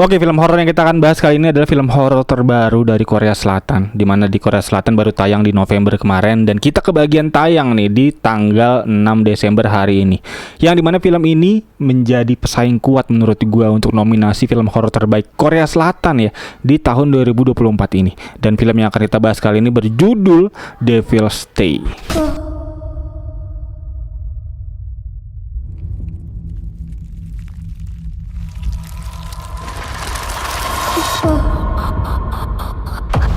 Oke, film horor yang kita akan bahas kali ini adalah film horor terbaru dari Korea Selatan, di mana di Korea Selatan baru tayang di November kemarin dan kita kebagian tayang nih di tanggal 6 Desember hari ini. Yang dimana film ini menjadi pesaing kuat menurut gua untuk nominasi film horor terbaik Korea Selatan ya di tahun 2024 ini. Dan film yang akan kita bahas kali ini berjudul Devil's Stay.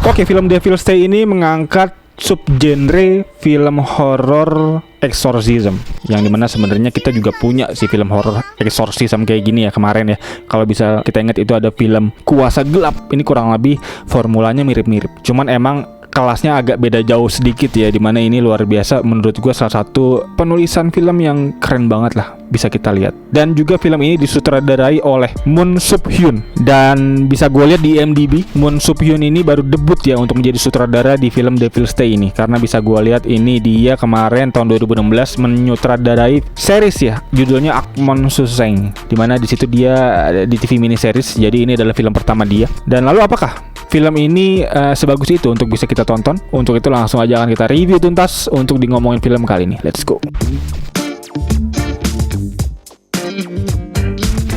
Oke, film Devil's Stay ini mengangkat subgenre film horor exorcism, yang dimana sebenarnya kita juga punya sih film horor exorcism kayak gini ya kemarin ya. Kalau bisa kita ingat itu ada film Kuasa Gelap. Ini kurang lebih formulanya mirip-mirip, cuman emang kelasnya agak beda jauh sedikit ya, dimana ini luar biasa menurut gue, salah satu penulisan film yang keren banget lah bisa kita lihat. Dan juga film ini disutradarai oleh Moon Sub-hyun, dan bisa gue lihat di IMDb Moon Sub-hyun ini baru debut ya untuk menjadi sutradara di film Devil's Stay ini, karena bisa gue lihat ini dia kemarin tahun 2016 menyutradarai series ya judulnya Akmon Suseng, dimana di situ dia di TV mini series. Jadi ini adalah film pertama dia. Dan lalu apakah film ini sebagus itu untuk bisa kita tonton? Untuk itu langsung aja akan kita review tuntas untuk di ngomongin film kali ini. Let's go.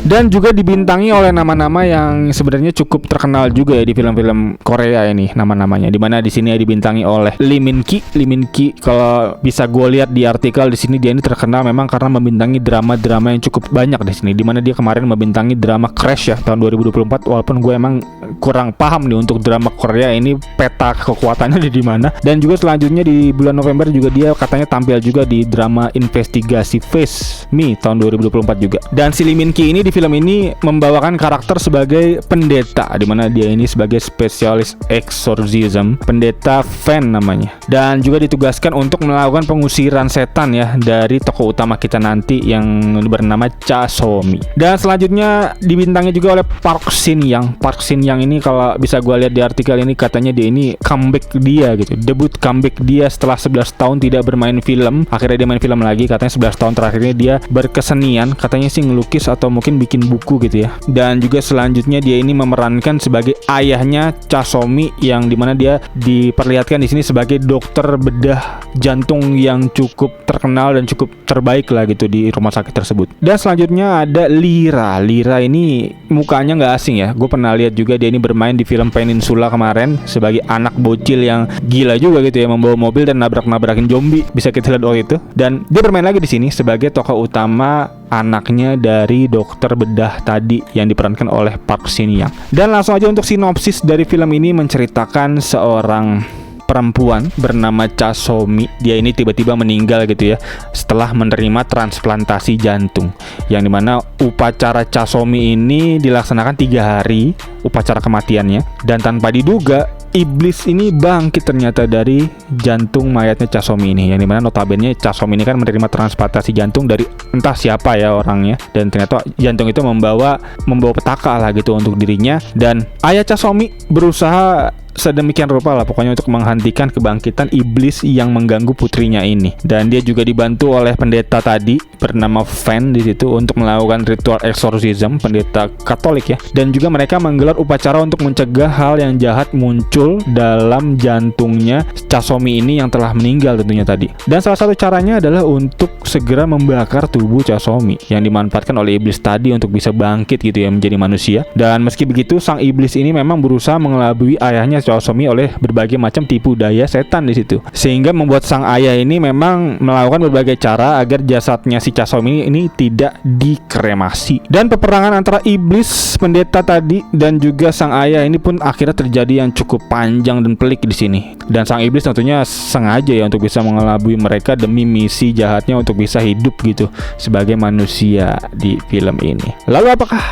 Dan juga dibintangi oleh nama-nama yang sebenarnya cukup terkenal juga ya di film-film Korea ini nama-namanya. Dimana di sini dibintangi oleh Lee Min Ki. Lee Min Ki kalau bisa gue lihat di artikel di sini dia ini terkenal memang karena membintangi drama-drama yang cukup banyak di sini. Dimana dia kemarin membintangi drama Crash ya tahun 2024. Walaupun gue emang kurang paham nih untuk drama Korea ini peta kekuatannya di mana. Dan juga selanjutnya di bulan November juga dia katanya tampil juga di drama investigasi Face Me tahun 2024 juga. Dan si Lee Min Ki ini di film ini membawakan karakter sebagai pendeta, di mana dia ini sebagai spesialis exorcism, pendeta Fan namanya. Dan juga ditugaskan untuk melakukan pengusiran setan ya dari tokoh utama kita nanti yang bernama Cha So-mi. Dan selanjutnya dibintangi juga oleh Park Shin Yang. Park Shin Yang ini kalau bisa gue lihat di artikel ini katanya dia ini comeback dia gitu, debut comeback dia setelah 11 tahun tidak bermain film. Akhirnya dia main film lagi, katanya 11 tahun terakhirnya dia berkesenian, katanya sih ngelukis atau mungkin bikin buku gitu ya. Dan juga selanjutnya dia ini memerankan sebagai ayahnya Cha So-mi, yang dimana dia diperlihatkan di sini sebagai dokter bedah jantung yang cukup terkenal dan cukup terbaik lah gitu di rumah sakit tersebut. Dan selanjutnya ada Lira. Lira ini mukanya nggak asing ya, gue pernah lihat juga dia ini bermain di film Peninsula kemarin sebagai anak bocil yang gila juga gitu ya, membawa mobil dan nabrak-nabrakin zombie, bisa kita lihat waktu itu. Dan dia bermain lagi di sini sebagai tokoh utama anaknya dari dokter bedah tadi yang diperankan oleh Park Shin Yang. Dan langsung aja untuk sinopsis dari film ini, menceritakan seorang perempuan bernama Cha So-mi. Dia ini tiba-tiba meninggal gitu ya setelah menerima transplantasi jantung, yang dimana upacara Cha So-mi ini dilaksanakan 3 hari upacara kematiannya. Dan tanpa diduga iblis ini bangkit ternyata dari jantung mayatnya Cha So-mi ini, yang dimana notabene Cha So-mi ini kan menerima transplantasi jantung dari entah siapa ya orangnya, dan ternyata jantung itu membawa petaka lah gitu untuk dirinya. Dan ayah Cha So-mi berusaha sedemikian rupa lah pokoknya untuk menghentikan kebangkitan iblis yang mengganggu putrinya ini. Dan dia juga dibantu oleh pendeta tadi bernama Fan di situ untuk melakukan ritual exorcism, pendeta Katolik ya. Dan juga mereka menggelar upacara untuk mencegah hal yang jahat muncul dalam jantungnya Cha So-mi ini yang telah meninggal tentunya tadi. Dan salah satu caranya adalah untuk segera membakar tubuh Cha So-mi yang dimanfaatkan oleh iblis tadi untuk bisa bangkit gitu ya menjadi manusia. Dan meski begitu sang iblis ini memang berusaha mengelabui ayahnya Cha So-mi oleh berbagai macam tipu daya setan di situ, sehingga membuat sang ayah ini memang melakukan berbagai cara agar jasadnya si Cha So-mi ini tidak dikremasi. Dan peperangan antara iblis pendeta tadi dan juga sang ayah ini pun akhirnya terjadi yang cukup panjang dan pelik di sini. Dan sang iblis tentunya sengaja ya untuk bisa mengelabui mereka demi misi jahatnya untuk bisa hidup gitu sebagai manusia di film ini. Lalu apakah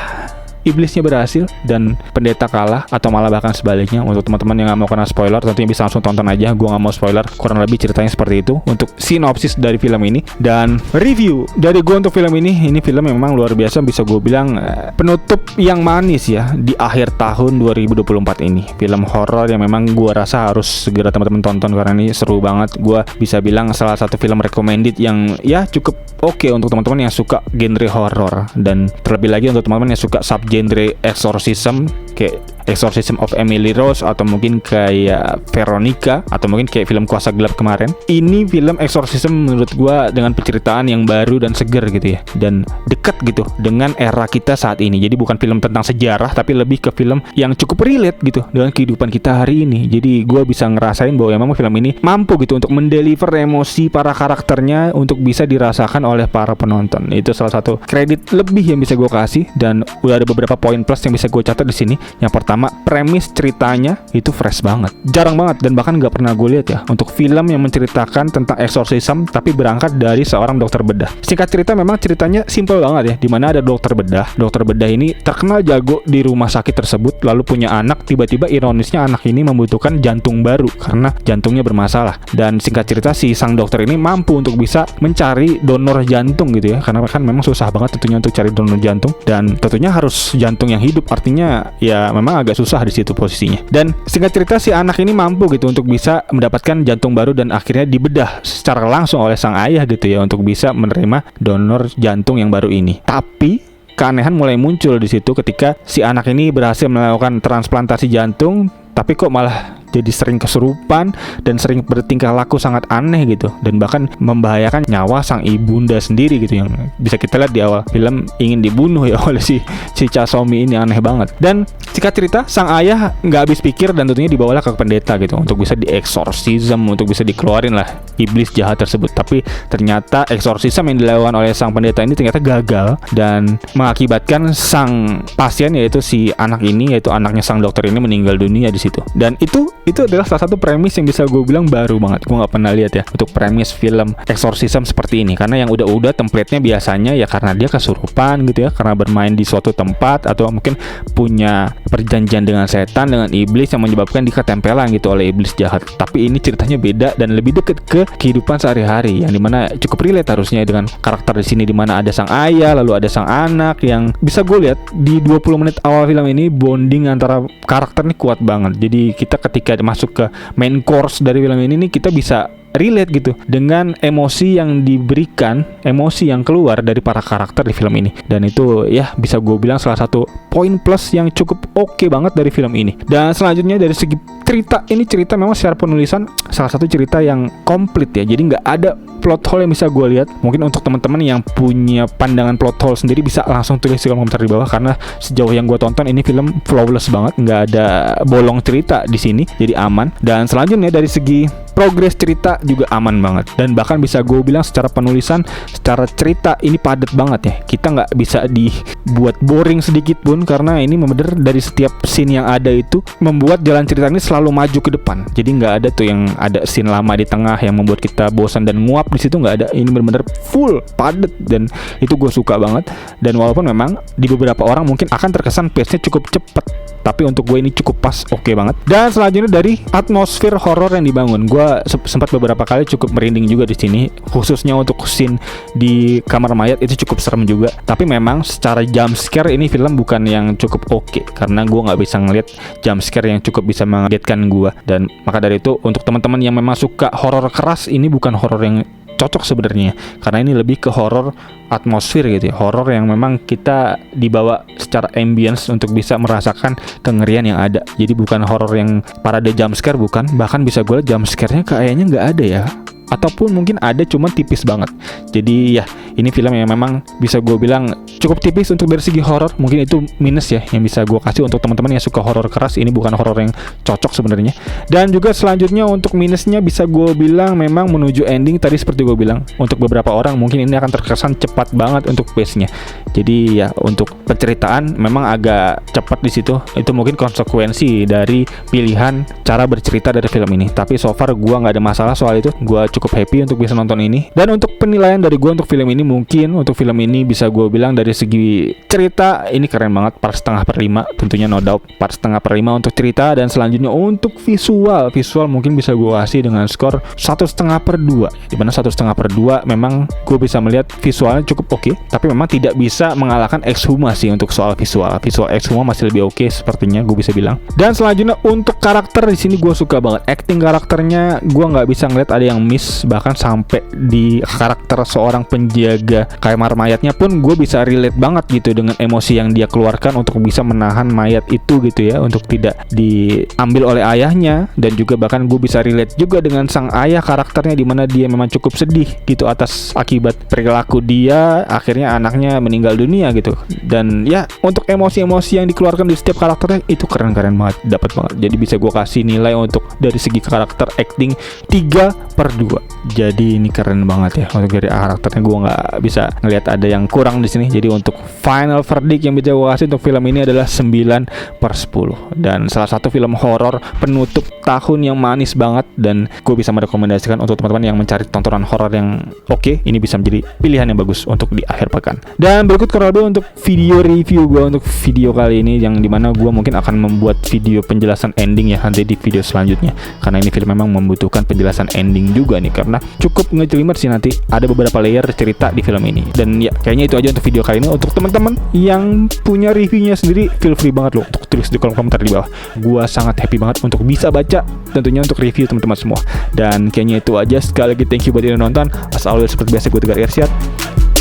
iblisnya berhasil dan pendeta kalah, atau malah bahkan sebaliknya? Untuk teman-teman yang gak mau kena spoiler tentunya bisa langsung tonton aja, gue gak mau spoiler. Kurang lebih ceritanya seperti itu untuk sinopsis dari film ini. Dan review dari gue untuk film ini film memang luar biasa, bisa gue bilang penutup yang manis ya di akhir tahun 2024 ini. Film horor yang memang gue rasa harus segera teman-teman tonton karena ini seru banget. Gue bisa bilang salah satu film recommended yang ya cukup oke untuk teman-teman yang suka genre horor, dan terlebih lagi untuk teman-teman yang suka subgenre genre exorcism kayak Exorcism of Emily Rose atau mungkin kayak Veronica atau mungkin kayak film Kuasa Gelap kemarin. Ini film exorcism menurut gua dengan penceritaan yang baru dan seger gitu ya, dan dekat gitu dengan era kita saat ini. Jadi bukan film tentang sejarah tapi lebih ke film yang cukup relate gitu dengan kehidupan kita hari ini. Jadi gua bisa ngerasain bahwa memang film ini mampu gitu untuk mendeliver emosi para karakternya untuk bisa dirasakan oleh para penonton. Itu salah satu kredit lebih yang bisa gua kasih, dan udah ada beberapa poin plus yang bisa gua catat di sini. Yang pertama, premis ceritanya itu fresh banget, jarang banget, dan bahkan nggak pernah gue lihat ya untuk film yang menceritakan tentang exorcism tapi berangkat dari seorang dokter bedah. Singkat cerita, memang ceritanya simple banget ya, dimana ada dokter bedah. Dokter bedah ini terkenal jago di rumah sakit tersebut, lalu punya anak. Tiba-tiba ironisnya anak ini membutuhkan jantung baru karena jantungnya bermasalah. Dan singkat cerita, si sang dokter ini mampu untuk bisa mencari donor jantung gitu ya, karena kan memang susah banget tentunya untuk cari donor jantung, dan tentunya harus jantung yang hidup. Artinya ya memang agak susah di situ posisinya. Dan singkat cerita, si anak ini mampu gitu untuk bisa mendapatkan jantung baru dan akhirnya dibedah secara langsung oleh sang ayah gitu ya untuk bisa menerima donor jantung yang baru ini. Tapi keanehan mulai muncul di situ ketika si anak ini berhasil melakukan transplantasi jantung, tapi kok malah jadi sering kesurupan dan sering bertingkah laku sangat aneh gitu, dan bahkan membahayakan nyawa sang ibunda sendiri gitu, yang bisa kita lihat di awal film ingin dibunuh ya oleh si Chasomi ini. Aneh banget. Dan singkat cerita, sang ayah nggak habis pikir dan tentunya dibawalah ke pendeta gitu untuk bisa dieksorsism, untuk bisa dikeluarin lah iblis jahat tersebut. Tapi ternyata eksorsism yang dilakukan oleh sang pendeta ini ternyata gagal dan mengakibatkan sang pasien, yaitu si anak ini, yaitu anaknya sang dokter ini, meninggal dunia di situ. Dan itu adalah salah satu premis yang bisa gue bilang baru banget. Gue nggak pernah lihat ya untuk premis film exorcism seperti ini, karena yang udah template-nya biasanya ya karena dia kesurupan gitu ya, karena bermain di suatu tempat atau mungkin punya perjanjian dengan setan, dengan iblis yang menyebabkan dia ketempelan gitu oleh iblis jahat. Tapi ini ceritanya beda dan lebih dekat ke kehidupan sehari-hari, yang dimana cukup relate harusnya dengan karakter di sini, dimana ada sang ayah lalu ada sang anak, yang bisa gue lihat di 20 menit awal film ini bonding antara karakter ini kuat banget. Jadi kita ketika masuk ke main course dari film ini nih, kita bisa relate gitu dengan emosi yang diberikan, emosi yang keluar dari para karakter di film ini. Dan itu ya bisa gue bilang salah satu poin plus yang cukup oke banget dari film ini. Dan selanjutnya dari segi cerita, ini cerita memang secara penulisan salah satu cerita yang komplit ya, jadi nggak ada plot hole yang bisa gue lihat. Mungkin untuk teman-teman yang punya pandangan plot hole sendiri bisa langsung tulis di kolom komentar di bawah, karena sejauh yang gue tonton ini film flawless banget, nggak ada bolong cerita di sini, jadi aman. Dan selanjutnya dari segi progres cerita juga aman banget, dan bahkan bisa gue bilang secara penulisan, secara cerita ini padat banget ya. Kita nggak bisa dibuat boring sedikit pun, karena ini bener dari setiap scene yang ada itu membuat jalan cerita ini selalu maju ke depan. Jadi nggak ada tuh yang ada scene lama di tengah yang membuat kita bosan dan nguap di situ, nggak ada. Ini bener-bener full padat, dan itu gue suka banget. Dan walaupun memang di beberapa orang mungkin akan terkesan pace-nya cukup cepet, tapi untuk gue ini cukup pas, oke banget. Dan selanjutnya dari atmosfer horor yang dibangun, gue sempat beberapa kali cukup merinding juga di sini, khususnya untuk scene di kamar mayat itu cukup serem juga. Tapi memang secara jump scare ini film bukan yang cukup oke, karena gue nggak bisa ngeliat jump scare yang cukup bisa mengagetkan gue. Dan maka dari itu untuk teman-teman yang memang suka horor keras, ini bukan horor yang cocok sebenarnya, karena ini lebih ke horor atmosfer gitu ya, horor yang memang kita dibawa secara ambience untuk bisa merasakan kengerian yang ada. Jadi bukan horor yang parade jump scare, bukan. Bahkan bisa gue lihat jump scare-nya kayaknya nggak ada ya, ataupun mungkin ada cuman tipis banget. Jadi ya ini film yang memang bisa gue bilang cukup tipis untuk dari segi horor. Mungkin itu minus ya yang bisa gue kasih untuk teman-teman yang suka horor keras. Ini bukan horor yang cocok sebenarnya. Dan juga selanjutnya untuk minusnya bisa gue bilang memang menuju ending tadi seperti gue bilang, untuk beberapa orang mungkin ini akan terkesan cepat banget untuk pace-nya. Jadi ya untuk penceritaan memang agak cepat di situ. Itu mungkin konsekuensi dari pilihan cara bercerita dari film ini. Tapi so far gue nggak ada masalah soal itu. Gue cukup happy untuk bisa nonton ini. Dan untuk penilaian dari gue untuk film ini, mungkin untuk film ini bisa gue bilang dari segi cerita ini keren banget, 4,5/5 tentunya no doubt, 4,5/5 untuk cerita. Dan selanjutnya untuk visual mungkin bisa gue kasih dengan skor 1,5/2, dimana 1,5/2 memang gue bisa melihat visualnya cukup oke, tapi memang tidak bisa mengalahkan Exhuma sih untuk soal visual Exhuma masih lebih oke sepertinya gue bisa bilang. Dan selanjutnya untuk karakter di sini gue suka banget, acting karakternya gue nggak bisa ngeliat ada yang miss bagus. Bahkan sampai di karakter seorang penjaga kamar mayatnya pun gue bisa relate banget gitu dengan emosi yang dia keluarkan untuk bisa menahan mayat itu gitu ya, untuk tidak diambil oleh ayahnya. Dan juga bahkan gue bisa relate juga dengan sang ayah karakternya, dimana dia memang cukup sedih gitu atas akibat perilaku dia, akhirnya anaknya meninggal dunia gitu. Dan ya untuk emosi-emosi yang dikeluarkan di setiap karakternya itu keren-keren banget, dapat banget. Jadi bisa gue kasih nilai untuk dari segi karakter acting 3/2. Jadi ini keren banget ya, untuk dari karakternya gue nggak bisa ngelihat ada yang kurang di sini. Jadi untuk final verdict yang bisa gue kasih untuk film ini adalah 9/10. Dan salah satu film horor penutup tahun yang manis banget, dan gue bisa merekomendasikan untuk teman-teman yang mencari tontonan horor yang oke, ini bisa menjadi pilihan yang bagus untuk di akhir pekan. Dan berikut Corrado untuk video review gue untuk video kali ini, yang dimana gue mungkin akan membuat video penjelasan ending ya nanti di video selanjutnya, karena ini film memang membutuhkan penjelasan ending juga nih, karena cukup ngejelimet sih, nanti ada beberapa layer cerita di film ini. Dan ya kayaknya itu aja untuk video kali ini. Untuk teman-teman yang punya reviewnya sendiri, feel free banget loh untuk tulis di kolom komentar di bawah. Gua sangat happy banget untuk bisa baca, tentunya untuk review teman-teman semua. Dan kayaknya itu aja. Sekali lagi thank you buat yang nonton. As always seperti biasa, gue Tegar Irsyad.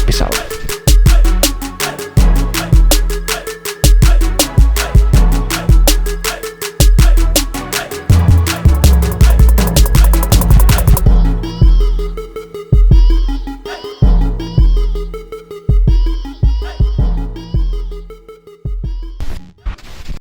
Peace out.